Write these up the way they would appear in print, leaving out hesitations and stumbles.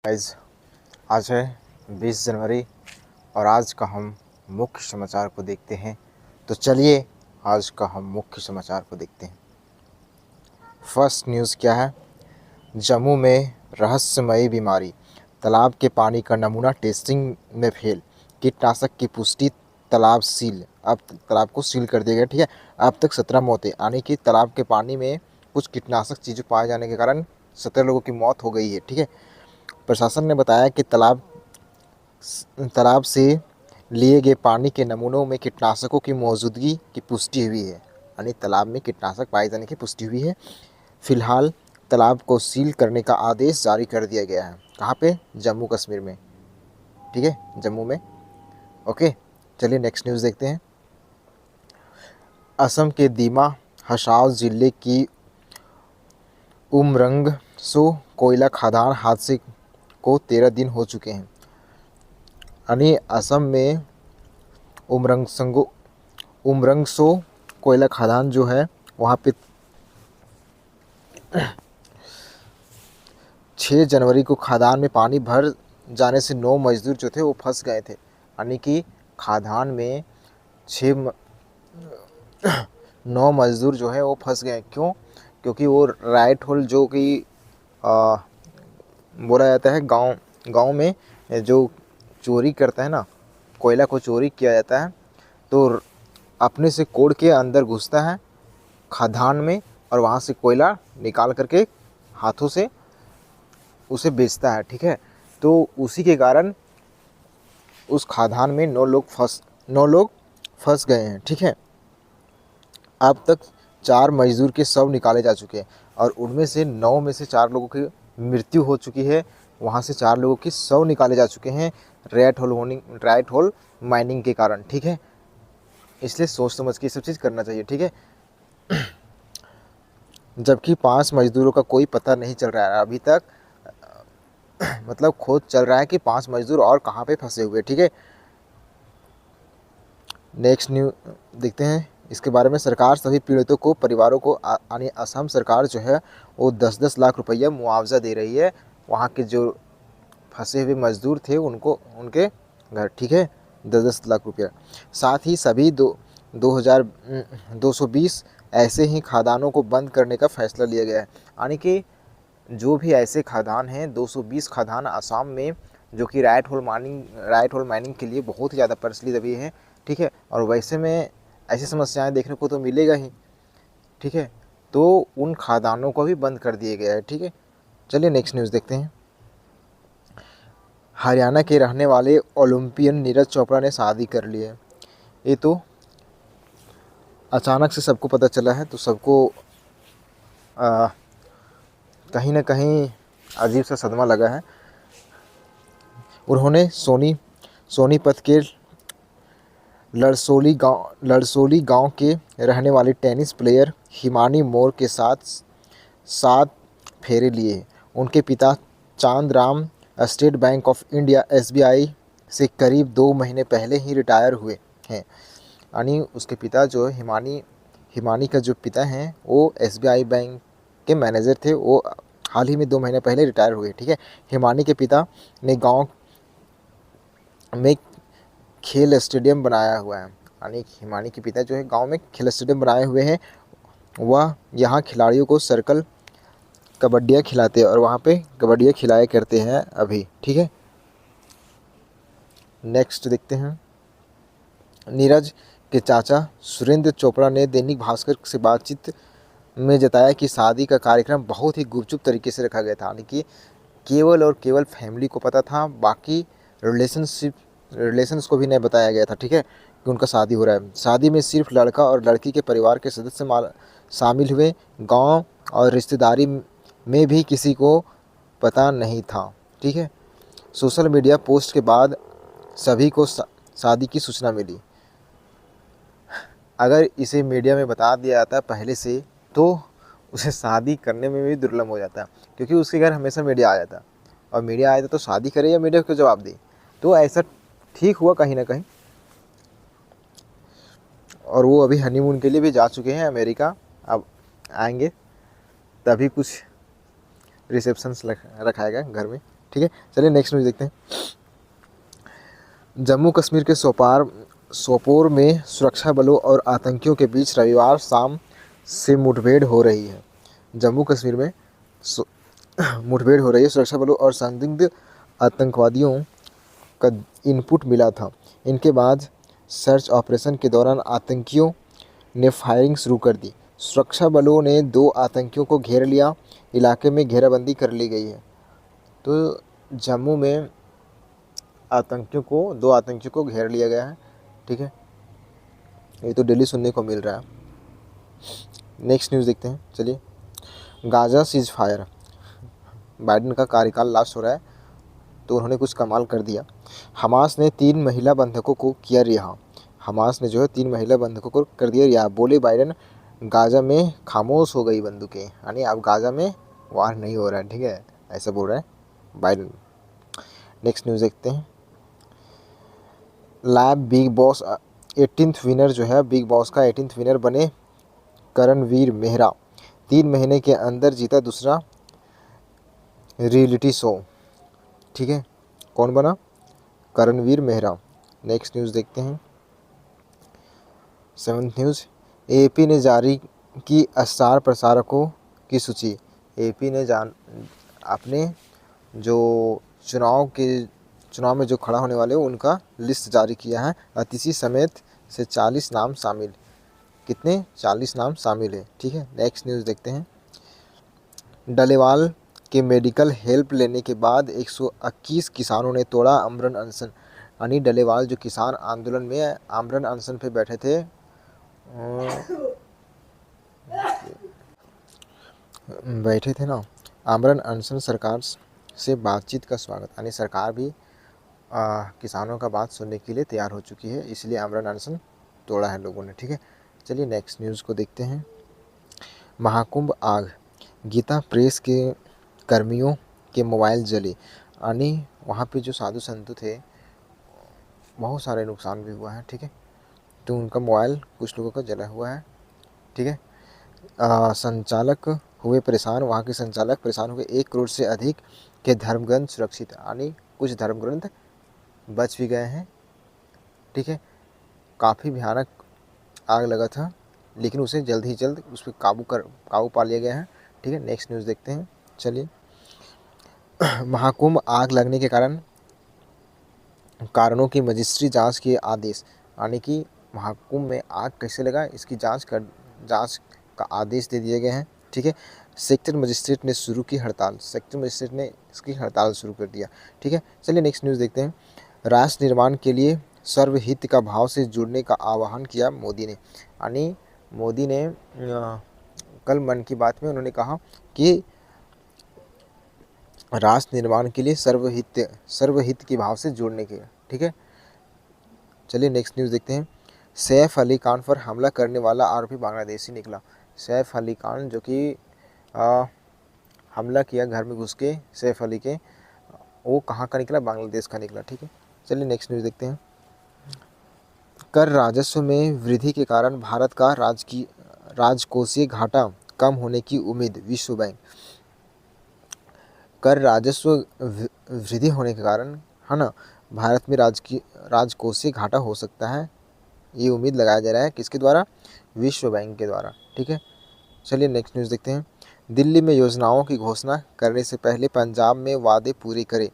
Guys, आज है 20 जनवरी और आज का हम मुख्य समाचार को देखते हैं। तो चलिए आज का हम मुख्य समाचार को देखते हैं। फर्स्ट न्यूज़ क्या है? जम्मू में रहस्यमयी बीमारी, तालाब के पानी का नमूना टेस्टिंग में फेल, कीटनाशक की पुष्टि, तालाब सील। अब तालाब को सील कर दिया गया। ठीक है, अब तक 17 मौतें, यानी कि तालाब के पानी में कुछ कीटनाशक चीज़ें पाए जाने के कारण 17 लोगों की मौत हो गई है। ठीक है, प्रशासन ने बताया कि तालाब से लिए गए पानी के नमूनों में कीटनाशकों की मौजूदगी की पुष्टि हुई है, यानी तालाब में कीटनाशक पाए जाने की पुष्टि हुई है। फिलहाल तालाब को सील करने का आदेश जारी कर दिया गया है। कहाँ पे? जम्मू कश्मीर में। ठीक है, जम्मू में। ओके, चलिए नेक्स्ट न्यूज़ देखते हैं। असम के दीमा हसाओ जिले की उमरंगसो कोयला खदान हादसे को 13 दिन हो चुके हैं। यानी असम में उमरंगसो कोयला खदान जो है वहाँ पे 6 जनवरी को खदान में पानी भर जाने से 9 मजदूर जो थे वो फंस गए थे। यानी कि खदान में 9 मजदूर जो है वो फंस गए। क्यों? क्योंकि वो राइट होल जो कि बोला जाता है गांव में जो चोरी करता है ना, कोयला को चोरी किया जाता है तो अपने से कोड़ के अंदर घुसता है खदान में और वहाँ से कोयला निकाल करके हाथों से उसे बेचता है। ठीक है, तो उसी के कारण उस खदान में 9 लोग फंस गए हैं। ठीक है, अब तक 4 मजदूर के शव निकाले जा चुके हैं और उनमें से 9 में से 4 लोगों की मृत्यु हो चुकी है। वहाँ से 4 लोगों की शव निकाले जा चुके हैं राइट होल माइनिंग के कारण। ठीक है, इसलिए सोच समझ के ये सब चीज़ करना चाहिए। ठीक है, जबकि 5 मजदूरों का कोई पता नहीं चल रहा है अभी तक। मतलब खोज चल रहा है कि 5 मजदूर और कहाँ पे फंसे हुए। ठीक है, नेक्स्ट न्यूज़ देखते हैं इसके बारे में। सरकार सभी पीड़ितों को परिवारों को यानी असम सरकार जो है वो 10-10 लाख रुपया मुआवजा दे रही है। वहाँ के जो फंसे हुए मजदूर थे उनको उनके घर। ठीक है, 10-10 लाख रुपया। साथ ही सभी 2,220 ऐसे ही खदानों को बंद करने का फैसला लिया गया है। यानी कि जो भी ऐसे खदान हैं 220 खदान असम में जो कि राइट होल माइनिंग के लिए बहुत ही ज़्यादा प्रचलित अभी है। ठीक है, और वैसे में ऐसी समस्याएं देखने को तो मिलेगा ही। ठीक है, तो उन खदानों को भी बंद कर दिया गया है। ठीक है, चलिए नेक्स्ट न्यूज़ देखते हैं। हरियाणा के रहने वाले ओलंपियन नीरज चोपड़ा ने शादी कर ली है। ये तो अचानक से सबको पता चला है, तो सबको कहीं ना कहीं अजीब सा सदमा लगा है। उन्होंने सोनीपत के लड़सोली गांव के रहने वाली टेनिस प्लेयर हिमानी मोर के साथ 7 फेरे लिए। उनके पिता चांद Ram state bank of India SBI से करीब 2 महीने पहले ही रिटायर हुए हैं। यानी उसके पिता जो हिमानी का जो पिता हैं वो SBI बैंक के मैनेजर थे। वो हाल ही में 2 महीने पहले रिटायर हुए। ठीक है, हिमानी के पिता ने गांव में खेल स्टेडियम बनाया हुआ है। यानी हिमानी के पिता जो है गांव में खेल स्टेडियम बनाए हुए हैं। वह यहाँ खिलाड़ियों को सर्कल कबड्डियाँ खिलाते हैं और वहाँ पे कबड्डियाँ खिलाया करते हैं अभी। ठीक है, नेक्स्ट देखते हैं। नीरज के चाचा सुरेंद्र चोपड़ा ने दैनिक भास्कर से बातचीत में जताया कि शादी का कार्यक्रम बहुत ही गुपचुप तरीके से रखा गया था। यानी कि केवल फैमिली को पता था, बाकी रिलेशंस को भी नहीं बताया गया था। ठीक है, कि उनका शादी हो रहा है। शादी में सिर्फ लड़का और लड़की के परिवार के सदस्य शामिल हुए। गांव और रिश्तेदारी में भी किसी को पता नहीं था। ठीक है, सोशल मीडिया पोस्ट के बाद सभी को शादी की सूचना मिली। अगर इसे मीडिया में बता दिया जाता पहले से तो उसे शादी करने में भी दुर्लभ हो जाता, क्योंकि उसके घर हमेशा मीडिया आ जाता और मीडिया आया था तो शादी करे या मीडिया को जवाब दे। तो ऐसा ठीक हुआ कहीं ना कहीं। और वो अभी हनीमून के लिए भी जा चुके हैं अमेरिका। अब आएंगे तभी कुछ रिसेप्शंस रखाएगा घर में। ठीक है, चलिए नेक्स्ट न्यूज़ देखते हैं। जम्मू कश्मीर के सोपोर में सुरक्षा बलों और आतंकियों के बीच रविवार शाम से मुठभेड़ हो रही है। जम्मू कश्मीर में मुठभेड़ हो रही है। सुरक्षा बलों और संदिग्ध आतंकवादियों का इनपुट मिला था। इनके बाद सर्च ऑपरेशन के दौरान आतंकियों ने फायरिंग शुरू कर दी। सुरक्षा बलों ने 2 आतंकियों को घेर लिया। इलाके में घेराबंदी कर ली गई है। तो जम्मू में 2 आतंकियों को घेर लिया गया है। ठीक है, ये तो डेली सुनने को मिल रहा है। नेक्स्ट न्यूज़ देखते हैं, चलिए। गाजा सीज फायर, बाइडेन का कार्यकाल लास्ट हो रहा है तो उन्होंने कुछ कमाल कर दिया। हमास ने 3 महिला बंधकों को किया रिहा। हमास ने जो है 3 महिला बंधकों को कर दिया रिहा। बोले बाइडेन, गाजा में खामोश हो गई बंदूकें, यानी अब गाजा में वार नहीं हो रहा है। ठीक है, ऐसा बोल रहे हैं बाइडेन। नेक्स्ट न्यूज़ देखते हैं। Lab big boss 18th winner जो है, बिग बॉस का 18th विनर बने करणवीर मेहरा। 3 महीने के अंदर जीता दूसरा रियलिटी शो। ठीक है, कौन बना? करणवीर मेहरा। नेक्स्ट न्यूज़ देखते हैं। 7th न्यूज़, एपी ने जारी की स्टार प्रसारकों की सूची। एपी ने अपने जो चुनाव में जो खड़ा होने वाले उनका लिस्ट जारी किया है। अतिथि समेत से 40 नाम शामिल। कितने? 40 नाम शामिल है। ठीक है, नेक्स्ट न्यूज़ देखते हैं। डलेवाल के मेडिकल हेल्प लेने के बाद 121 किसानों ने तोड़ा आमरण अनशन। यानी डलेवाल जो किसान आंदोलन में आमरण अनशन पे बैठे थे, ना, आमरण अनशन सरकार से बातचीत का स्वागत, यानी सरकार भी किसानों का बात सुनने के लिए तैयार हो चुकी है, इसलिए आमरण अनशन तोड़ा है लोगों ने। ठीक है, चलिए नेक्स्ट न्यूज़ को देखते हैं। महाकुंभ आग, गीता प्रेस के कर्मियों के मोबाइल जले, यानी वहाँ पे जो साधु संत थे बहुत सारे नुकसान भी हुआ है। ठीक है, तो उनका मोबाइल कुछ लोगों का जला हुआ है। ठीक है, संचालक हुए परेशान, वहाँ के संचालक परेशान हुए। 1 करोड़ से अधिक के धर्मग्रंथ सुरक्षित, यानी कुछ धर्मग्रंथ बच भी गए हैं। ठीक है, काफ़ी भयानक आग लगा था, लेकिन उसे जल्द ही जल्द उस पर काबू पा लिया गया है। ठीक है, नेक्स्ट न्यूज़ देखते हैं, चलिए। महाकुंभ आग लगने के कारणों की मजिस्ट्री जांच के आदेश, यानी कि महाकुंभ में आग कैसे लगा इसकी जांच का आदेश दे दिए गए हैं। ठीक है, सेक्टर मजिस्ट्रेट ने शुरू की हड़ताल, सेक्टर मजिस्ट्रेट ने इसकी हड़ताल शुरू कर दिया। ठीक है, चलिए नेक्स्ट न्यूज़ देखते हैं। राष्ट्र निर्माण के लिए सर्वहित का भाव से जुड़ने का आह्वान किया मोदी ने, यानी मोदी ने कल मन की बात में उन्होंने कहा कि राष्ट्र निर्माण के लिए सर्वहित के भाव से जुड़ने के। ठीक है, चलिए नेक्स्ट न्यूज़ देखते हैं। सैफ अली खान पर हमला करने वाला आरोपी बांग्लादेशी निकला। सैफ अली खान जो कि हमला किया घर में घुस के सैफ अली के, वो कहाँ का निकला? बांग्लादेश का निकला। ठीक है, चलिए नेक्स्ट न्यूज़ देखते हैं। कर राजस्व में वृद्धि के कारण भारत का राजकोषीय घाटा कम होने की उम्मीद, विश्व बैंक। कर राजस्व वृद्धि होने के कारण, है ना, भारत में राजकोषीय घाटा हो सकता है, ये उम्मीद लगाया जा रहा है। किसके द्वारा? विश्व बैंक के द्वारा। ठीक है, चलिए नेक्स्ट न्यूज़ देखते हैं। दिल्ली में योजनाओं की घोषणा करने से पहले पंजाब में वादे पूरे करें,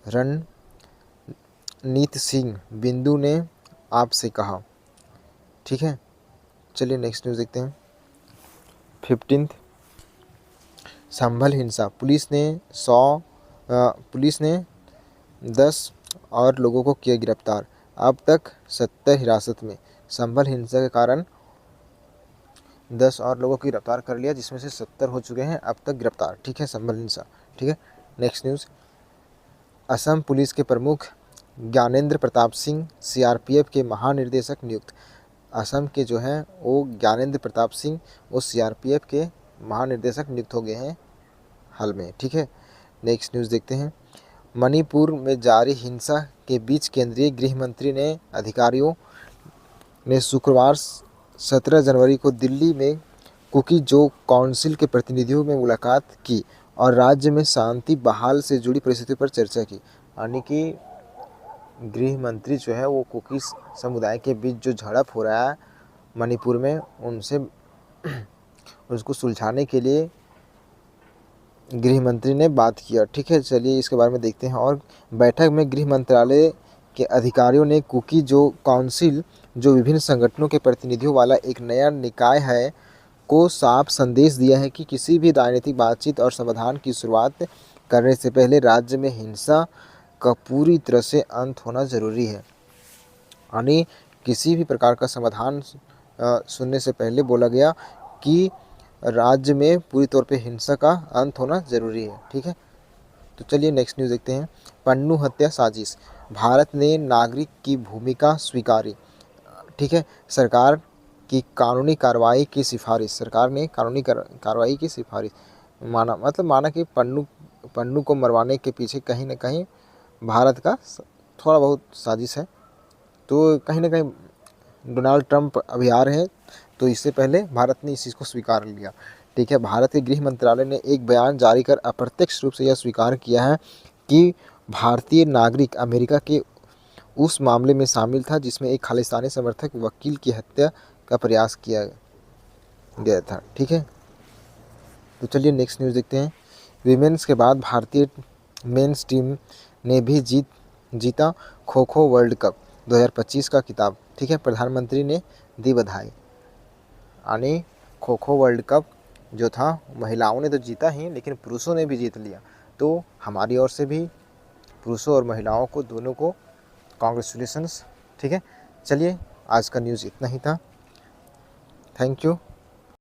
रणनीत सिंह बिंदु ने आपसे कहा। ठीक है, चलिए नेक्स्ट न्यूज़ देखते हैं। 15th, संभल हिंसा, पुलिस ने 10 और लोगों को किया गिरफ्तार, अब तक 70 हिरासत में। संभल हिंसा के कारण 10 और लोगों को गिरफ्तार कर लिया, जिसमें से 70 हो चुके हैं अब तक गिरफ्तार। ठीक है, संभल हिंसा। ठीक है, नेक्स्ट न्यूज़। असम पुलिस के प्रमुख ज्ञानेंद्र प्रताप सिंह सीआरपीएफ के महानिदेशक नियुक्त। असम के जो हैं वो ज्ञानेंद्र प्रताप सिंह वो सीआरपीएफ के महानिदेशक नियुक्त हो गए हैं हाल में। ठीक है, नेक्स्ट न्यूज़ देखते हैं। मणिपुर में जारी हिंसा के बीच केंद्रीय गृह मंत्री ने अधिकारियों ने शुक्रवार 17 जनवरी को दिल्ली में कुकी जो काउंसिल के प्रतिनिधियों में मुलाकात की और राज्य में शांति बहाल से जुड़ी परिस्थिति पर चर्चा की। यानी कि गृह मंत्री जो है वो कुकी समुदाय के बीच जो झड़प हो रहा है मणिपुर में, उनसे उसको सुलझाने के लिए गृह मंत्री ने बात किया। ठीक है, चलिए इसके बारे में देखते हैं। और बैठक में गृह मंत्रालय के अधिकारियों ने कुकी जो काउंसिल, जो विभिन्न संगठनों के प्रतिनिधियों वाला एक नया निकाय है, को साफ संदेश दिया है कि किसी भी राजनीतिक बातचीत और समाधान की शुरुआत करने से पहले राज्य में हिंसा का पूरी तरह से अंत होना जरूरी है। यानी किसी भी प्रकार का समाधान सुनने से पहले बोला गया कि राज्य में पूरी तौर पे हिंसा का अंत होना जरूरी है। ठीक है, तो चलिए नेक्स्ट न्यूज़ देखते हैं। पन्नू हत्या साजिश, भारत ने नागरिक की भूमिका स्वीकारी। ठीक है, सरकार की कानूनी कार्रवाई की सिफारिश, सरकार ने कानूनी कार्रवाई की सिफारिश माना, मतलब माना कि पन्नू को मरवाने के पीछे कहीं ना कहीं भारत का थोड़ा बहुत साजिश है। तो कहीं ना कहीं डोनाल्ड ट्रंप अभी आ रहे हैं, तो इससे पहले भारत ने इस चीज़ को स्वीकार लिया। ठीक है, भारत के गृह मंत्रालय ने एक बयान जारी कर अप्रत्यक्ष रूप से यह स्वीकार किया है कि भारतीय नागरिक अमेरिका के उस मामले में शामिल था जिसमें एक खालिस्तानी समर्थक वकील की हत्या का प्रयास किया गया था। ठीक है, तो चलिए नेक्स्ट न्यूज़ देखते हैं। विमेंस के बाद भारतीय मेंस टीम ने भी जीता खो खो वर्ल्ड कप 2025 का खिताब। ठीक है, प्रधानमंत्री ने दी बधाई। यानी खो खो वर्ल्ड कप जो था महिलाओं ने तो जीता ही, लेकिन पुरुषों ने भी जीत लिया। तो हमारी ओर से भी पुरुषों और महिलाओं को दोनों को कॉन्ग्रेचुलेशंस। ठीक है, चलिए आज का न्यूज़ इतना ही था। Thank you.